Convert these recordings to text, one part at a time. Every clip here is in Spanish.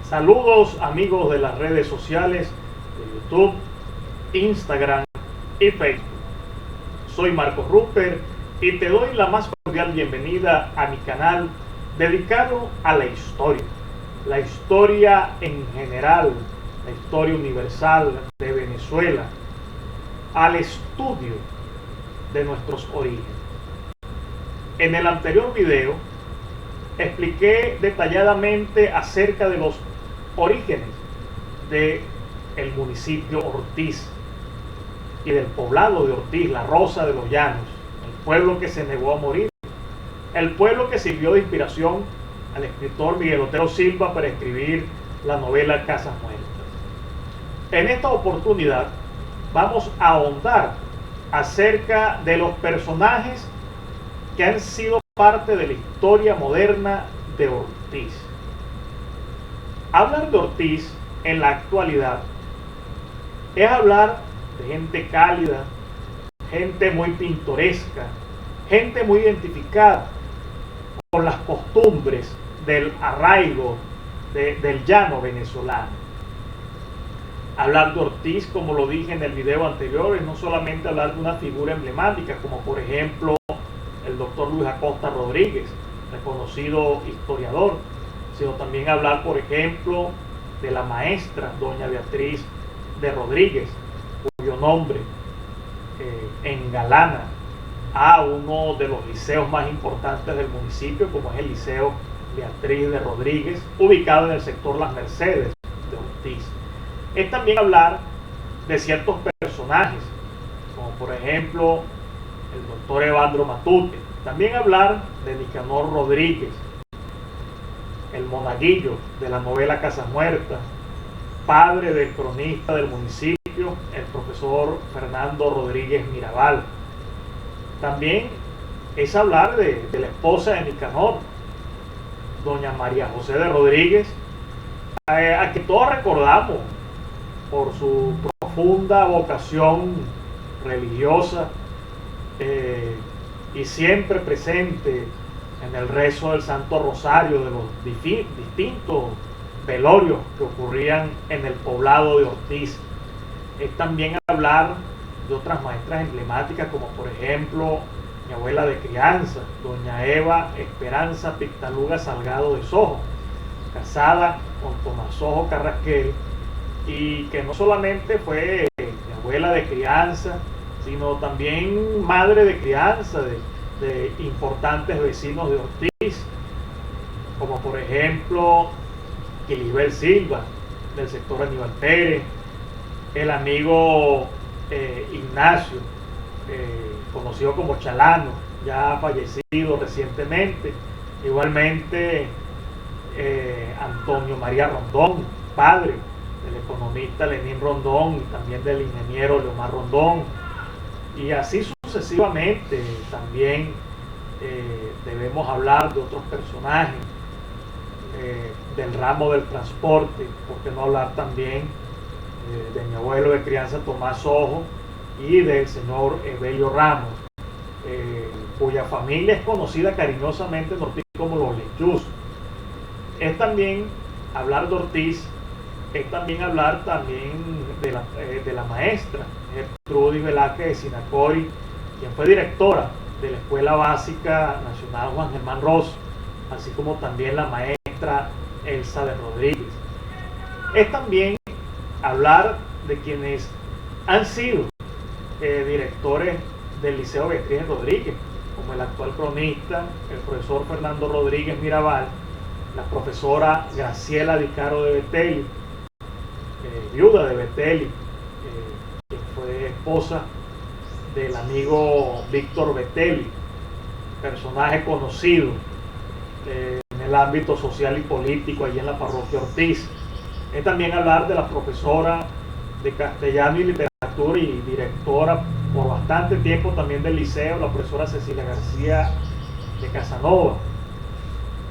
Saludos amigos de las redes sociales de YouTube, Instagram y Facebook. Soy Marco Rupert y te doy la más cordial bienvenida a mi canal dedicado a la historia en general, la historia universal de Venezuela, al estudio de nuestros orígenes. En el anterior video expliqué detalladamente acerca de los orígenes del municipio Ortiz y del poblado de Ortiz, la Rosa de los Llanos, el pueblo que se negó a morir, el pueblo que sirvió de inspiración al escritor Miguel Otero Silva para escribir la novela Casas Muertas. En esta oportunidad vamos a ahondar acerca de los personajes que han sido parte de la historia moderna de Ortiz. Hablar de Ortiz en la actualidad es hablar de gente cálida, gente muy pintoresca, gente muy identificada con las costumbres del arraigo del llano venezolano. Hablar de Ortiz, como lo dije en el video anterior, es no solamente hablar de una figura emblemática, como por ejemplo el doctor Luis Acosta Rodríguez, reconocido historiador, sino también hablar, por ejemplo, de la maestra doña Beatriz de Rodríguez, cuyo nombre engalana a uno de los liceos más importantes del municipio, como es el Liceo Beatriz de Rodríguez, ubicado en el sector Las Mercedes de Ortiz. Es también hablar de ciertos personajes, como por ejemplo el doctor Evandro Matute. También hablar de Nicanor Rodríguez, el monaguillo de la novela Casas Muertas, padre del cronista del municipio, el profesor Fernando Rodríguez Mirabal. También es hablar de la esposa de Nicanor, doña María José de Rodríguez, a que todos recordamos por su profunda vocación religiosa y siempre presente en el rezo del Santo Rosario de los distintos velorios que ocurrían en el poblado de Ortiz. Es también hablar de otras maestras emblemáticas, como por ejemplo mi abuela de crianza, doña Eva Esperanza Pictaluga Salgado de Sojo, casada con Tomás Sojo Carrasquel, y que no solamente fue mi abuela de crianza, sino también madre de crianza de importantes vecinos de Ortiz, como por ejemplo Quilibel Silva, del sector Aníbal Pérez, el amigo Ignacio, conocido como Chalano, ya fallecido recientemente, igualmente Antonio María Rondón, padre del economista Lenín Rondón y también del ingeniero Leomar Rondón, y así sucesivamente. También debemos hablar de otros personajes del ramo del transporte, por qué no hablar también de mi abuelo de crianza Tomás Ojo y del señor Evelio Ramos, cuya familia es conocida cariñosamente en Ortiz como los Lechuzos. Es también hablar de Ortiz, es también hablar también de la maestra Gertrudis Velázquez de Sinacori, quien fue directora de la Escuela Básica Nacional Juan Germán Rosso, así como también la maestra Elsa de Rodríguez. Es también hablar de quienes han sido directores del Liceo Beatriz de Rodríguez, como el actual cronista, el profesor Fernando Rodríguez Mirabal, la profesora Graciela Di Caro de Betelli, viuda de Betelli, quien fue esposa del amigo Víctor Betelli, personaje conocido en el ámbito social y político allí en la parroquia Ortiz. Es también hablar de la profesora de castellano y literatura y directora por bastante tiempo también del liceo, la profesora Cecilia García de Casanova.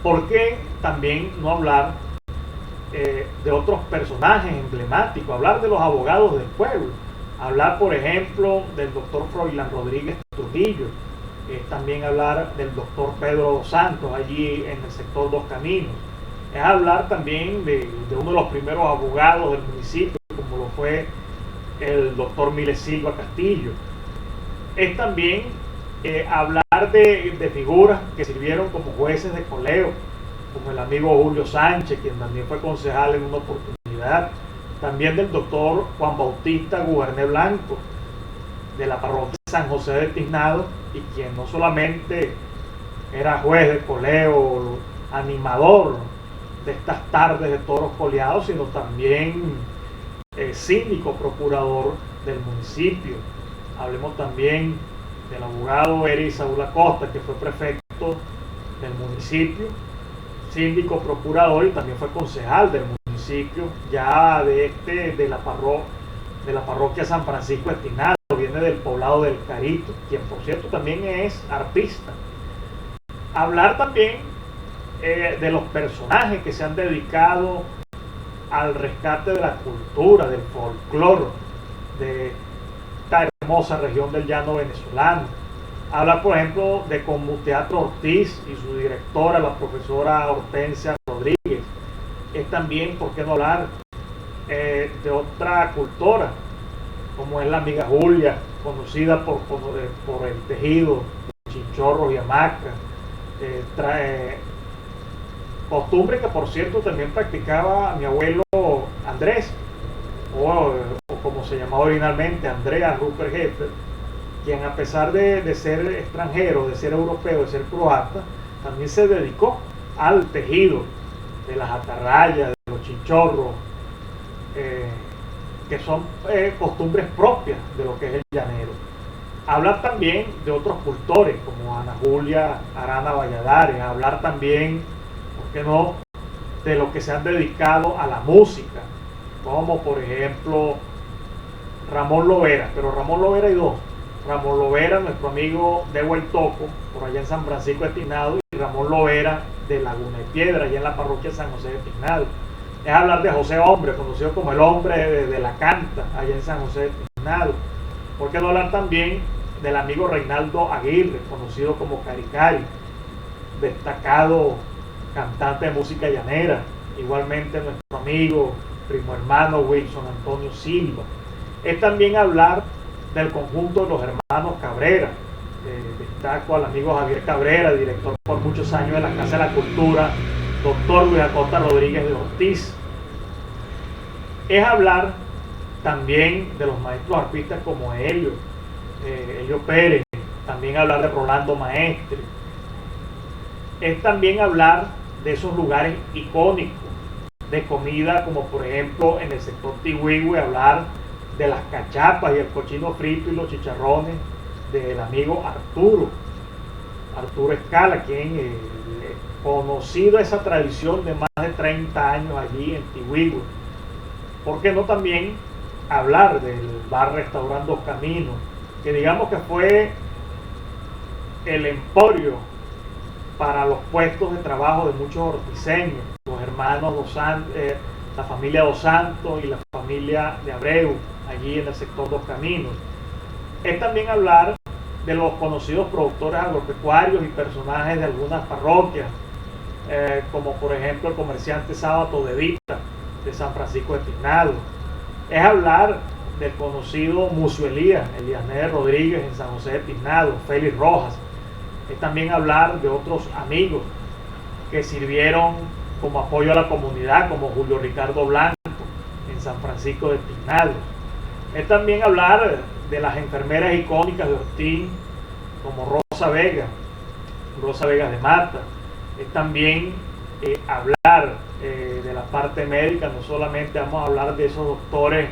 ¿Por qué también no hablar de otros personajes emblemáticos? Hablar de los abogados del pueblo, hablar por ejemplo del doctor Froilán Rodríguez Trujillo, también hablar del doctor Pedro Dos Santos allí en el sector Dos Caminos, Es hablar también de uno de los primeros abogados del municipio, como lo fue el doctor Miles Silva Castillo. Es también hablar de figuras que sirvieron como jueces de coleo, como el amigo Julio Sánchez, quien también fue concejal en una oportunidad, también del doctor Juan Bautista Guberné Blanco, de la parroquia San José de Tiznado, y quien no solamente era juez de coleo, animador de estas tardes de toros coleados, sino también síndico procurador del municipio. Hablemos también del abogado Eri Saúl Acosta, que fue prefecto del municipio, síndico procurador y también fue concejal del municipio, ya de la parroquia San Francisco de Tiznado, viene del poblado del Carito, quien por cierto también es artista. Hablar también de los personajes que se han dedicado al rescate de la cultura, del folclore, de esta hermosa región del llano venezolano. Hablar, por ejemplo, de Comuteatro Ortiz y su directora, la profesora Hortensia Rodríguez. Es también, ¿por qué no hablar de otra cultora, como es la amiga Julia, conocida por el tejido, chinchorros y hamacas? Costumbre que, por cierto, también practicaba mi abuelo Andrés, o como se llamaba originalmente, Andrea Rupert Heffer, quien, a pesar de ser extranjero, de ser europeo, de ser croata, también se dedicó al tejido de las atarrayas, de los chinchorros, que son costumbres propias de lo que es el llanero. Hablar también de otros cultores como Ana Julia Arana Valladares, hablar también, ¿por qué no?, de los que se han dedicado a la música, como por ejemplo Ramón Lovera, pero Ramón Lovera hay dos: Ramón Lovera, nuestro amigo de Hueltoco, por allá en San Francisco de Tiznado, y Ramón Lovera de Laguna de Piedra, allá en la parroquia San José de Tiznado. Es hablar de José Hombre, conocido como el hombre de la canta, allá en San José de Tiznado. ¿Por qué no hablar también del amigo Reinaldo Aguirre, conocido como Caricari, destacado cantante de música llanera? Igualmente nuestro amigo, primo hermano Wilson Antonio Silva. Es también hablar del conjunto de los hermanos Cabrera. Destaco al amigo Javier Cabrera, director por muchos años de la Casa de la Cultura, doctor Luis Acosta Rodríguez de Ortiz. Es hablar también de los maestros artistas como Helio Pérez, también hablar de Rolando Maestre. Es también hablar de esos lugares icónicos de comida, como por ejemplo en el sector Tihuihue, hablar de las cachapas y el cochino frito y los chicharrones del amigo Arturo Escala, quien conocido esa tradición de más de 30 años allí en Tihuihue. ¿Por qué no también hablar del bar restaurante Dos Caminos, que digamos que fue el emporio para los puestos de trabajo de muchos orticeños, los hermanos la familia Dos Santos y la familia de Abreu, allí en el sector Dos Caminos? Es también hablar de los conocidos productores agropecuarios y personajes de algunas parroquias, como por ejemplo el comerciante Sábato de Vita, de San Francisco de Tiznado. Es hablar del conocido Mucio Elías Rodríguez en San José de Tiznado, Félix Rojas. Es también hablar de otros amigos que sirvieron como apoyo a la comunidad, como Julio Ricardo Blanco en San Francisco de Tiznado. Es también hablar de las enfermeras icónicas de Ortiz, como Rosa Vega de Mata. Es también hablar de la parte médica. No solamente vamos a hablar de esos doctores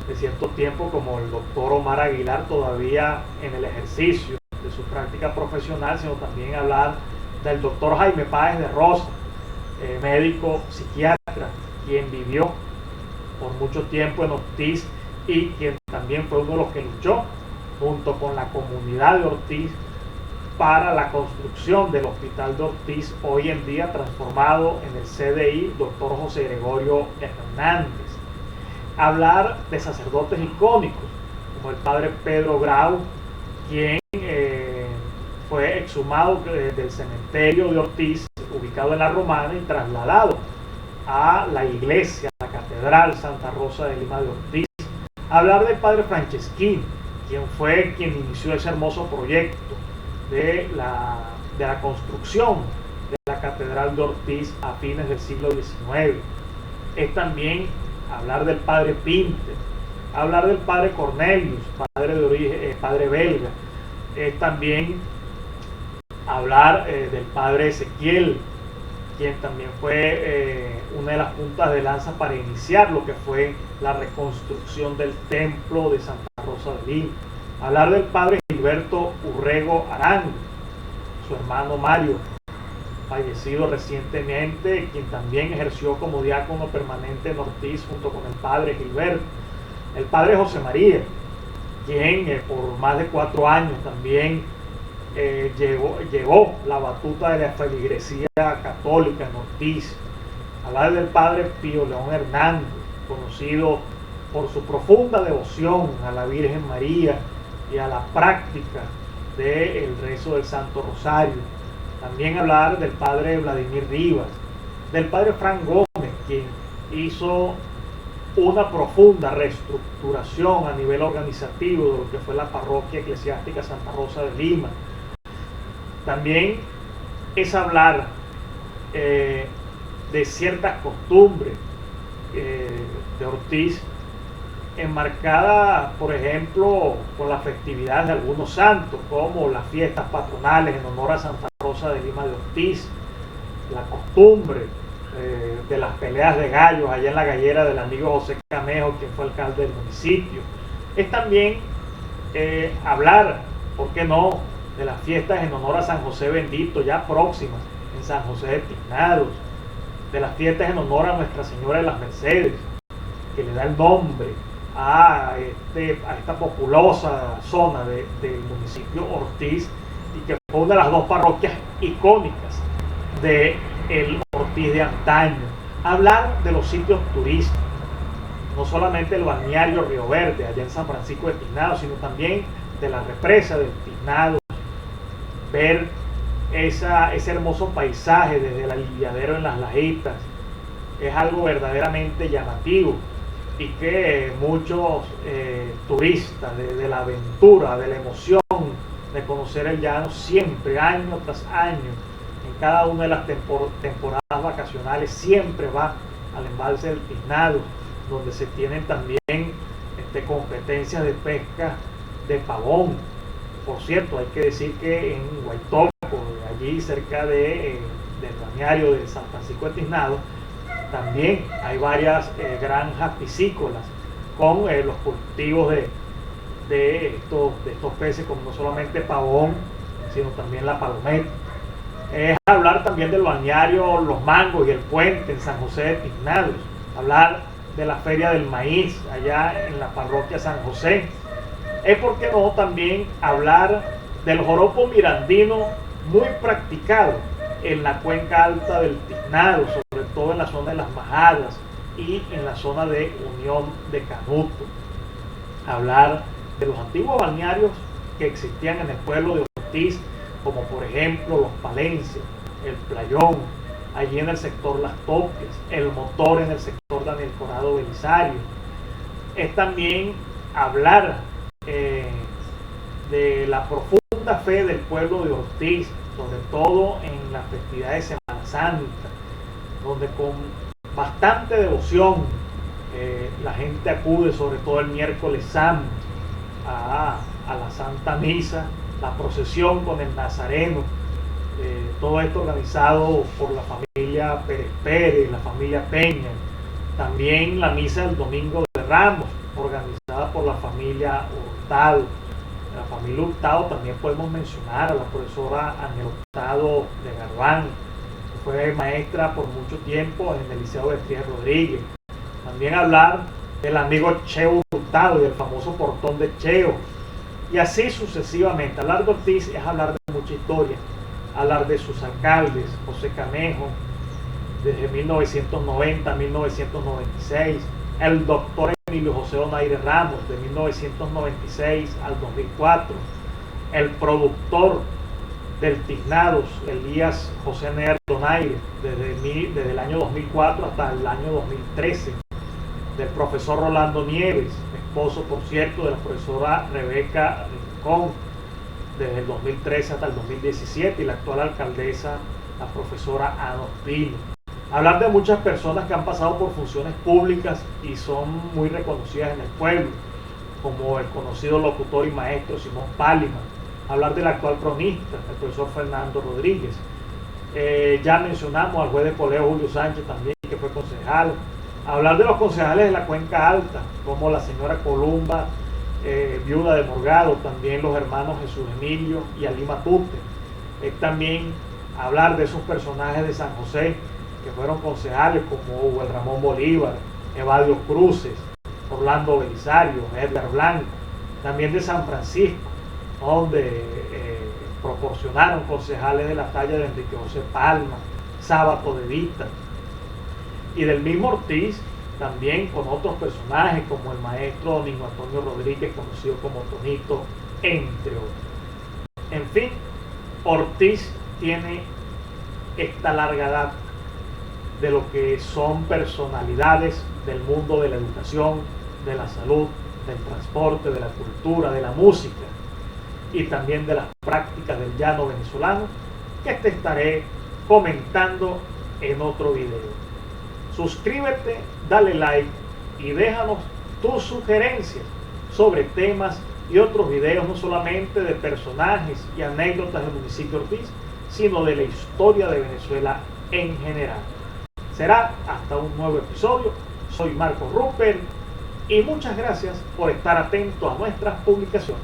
de cierto tiempo, como el doctor Omar Aguilar, todavía en el ejercicio de su práctica profesional, sino también hablar del doctor Jaime Páez de Rosa, médico psiquiatra, quien vivió por mucho tiempo en Ortiz y quien también fue uno de los que luchó junto con la comunidad de Ortiz para la construcción del hospital de Ortiz, hoy en día transformado en el CDI Dr. José Gregorio Hernández. Hablar de sacerdotes icónicos, como el padre Pedro Grau, quien fue exhumado del cementerio de Ortiz, ubicado en la Romana, y trasladado a la iglesia, a la catedral Santa Rosa de Lima de Ortiz. Hablar del padre Franceschini, quien fue quien inició ese hermoso proyecto de la construcción de la catedral de Ortiz a fines del siglo XIX. Es también hablar del padre Pinter, hablar del padre Cornelius, padre de origen, padre belga. Es también hablar del padre Ezequiel, quien también fue una de las puntas de lanza para iniciar lo que fue la reconstrucción del templo de Santa Rosa de Lima. Hablar del padre Gilberto Urrego Arango, su hermano Mario, fallecido recientemente, quien también ejerció como diácono permanente en Ortiz junto con el padre Gilberto. El padre José María, quien por más de 4 años también llevó la batuta de la feligresía católica en Ortiz. Hablar del padre Pío León Hernández, conocido por su profunda devoción a la Virgen María y a la práctica del rezo del Santo Rosario. También hablar del padre Vladimir Rivas, del padre Frank Gómez, quien hizo una profunda reestructuración a nivel organizativo de lo que fue la parroquia eclesiástica Santa Rosa de Lima. También es hablar de ciertas costumbres de Ortiz, enmarcada, por ejemplo, por la festividad de algunos santos, como las fiestas patronales en honor a Santa Rosa de Lima de Ortiz, la costumbre de las peleas de gallos allá en la gallera del amigo José Camejo, quien fue alcalde del municipio. Es también hablar, ¿por qué no?, de las fiestas en honor a San José Bendito, ya próximas, en San José de Tiznados, de las fiestas en honor a Nuestra Señora de las Mercedes, que le da el nombre a esta populosa zona del municipio Ortiz, y que fue una de las 2 parroquias icónicas del Ortiz de antaño. Hablar de los sitios turísticos, no solamente el balneario Río Verde, allá en San Francisco de Tiznados, sino también de la represa del Tiznado, ver ese hermoso paisaje desde el aliviadero en Las Lajitas, es algo verdaderamente llamativo, y que muchos turistas de la aventura, de la emoción de conocer el llano, siempre, año tras año, en cada una de las temporadas vacacionales, siempre va al embalse del Tiznado, donde se tienen también competencias de pesca de pavón. Por cierto, hay que decir que en Guaitoco, allí cerca del balneario de San Francisco de Tiznados, también hay varias granjas piscícolas con los cultivos de estos peces, como no solamente pavón, sino también la palometa. Es hablar también del balneario Los Mangos y el Puente en San José de Tiznados. Hablar de la Feria del Maíz allá en la parroquia San José. Es, por qué no, también hablar del joropo mirandino, muy practicado en la cuenca alta del Tiznado, sobre todo en la zona de Las Majadas y en la zona de Unión de Canuto. Hablar de los antiguos balnearios que existían en el pueblo de Ortiz, como por ejemplo Los Palencios, el Playón, allí en el sector Las Topias, el Motor en el sector Daniel Corrado Belisario. Es también hablar de la profunda fe del pueblo de Ortiz, sobre todo en la festividad de Semana Santa, donde con bastante devoción la gente acude, sobre todo el miércoles santo, a la Santa Misa, la procesión con el Nazareno, todo esto organizado por la familia Pérez Pérez, la familia Peña. También la misa del Domingo de Ramos, organizada por la familia Hurtado. La familia Hurtado también podemos mencionar a la profesora Ángel Hurtado de Garbán, que fue maestra por mucho tiempo en el Liceo Beatriz Rodríguez. También hablar del amigo Cheo Hurtado y del famoso portón de Cheo. Y así sucesivamente. Hablar de Ortiz es hablar de mucha historia. Hablar de sus alcaldes, José Camejo, desde 1990 a 1996. El doctor Emilio José Donaire Ramos, de 1996 al 2004. El productor del Tiznados, Elías José Nerdo Donaire desde el año 2004 hasta el año 2013, del profesor Rolando Nieves, esposo por cierto de la profesora Rebeca Rincón, desde el 2013 hasta el 2017, y la actual alcaldesa, la profesora Ana Ospino. Hablar de muchas personas que han pasado por funciones públicas y son muy reconocidas en el pueblo, como el conocido locutor y maestro Simón Pálima. Hablar del actual cronista, el profesor Fernando Rodríguez. Ya mencionamos al juez de Poleo Julio Sánchez también, que fue concejal. Hablar de los concejales de la Cuenca Alta, como la señora Columba, viuda de Morgado, también los hermanos Jesús Emilio y Ali Matute. También hablar de esos personajes de San José que fueron concejales, como Hugo Ramón Bolívar, Evadio Cruces, Orlando Belisario, Edgar Blanco. También de San Francisco, donde proporcionaron concejales de la talla de Enrique José Palma, Sábato de Vita, y del mismo Ortiz, también con otros personajes como el maestro Domingo Antonio Rodríguez, conocido como Tonito, entre otros. En fin, Ortiz tiene esta larga data de lo que son personalidades del mundo de la educación, de la salud, del transporte, de la cultura, de la música y también de las prácticas del llano venezolano, que te estaré comentando en otro video. Suscríbete, dale like y déjanos tus sugerencias sobre temas y otros videos, no solamente de personajes y anécdotas del municipio de Ortiz, sino de la historia de Venezuela en general. Será hasta un nuevo episodio. Soy Marco Rupert y muchas gracias por estar atento a nuestras publicaciones.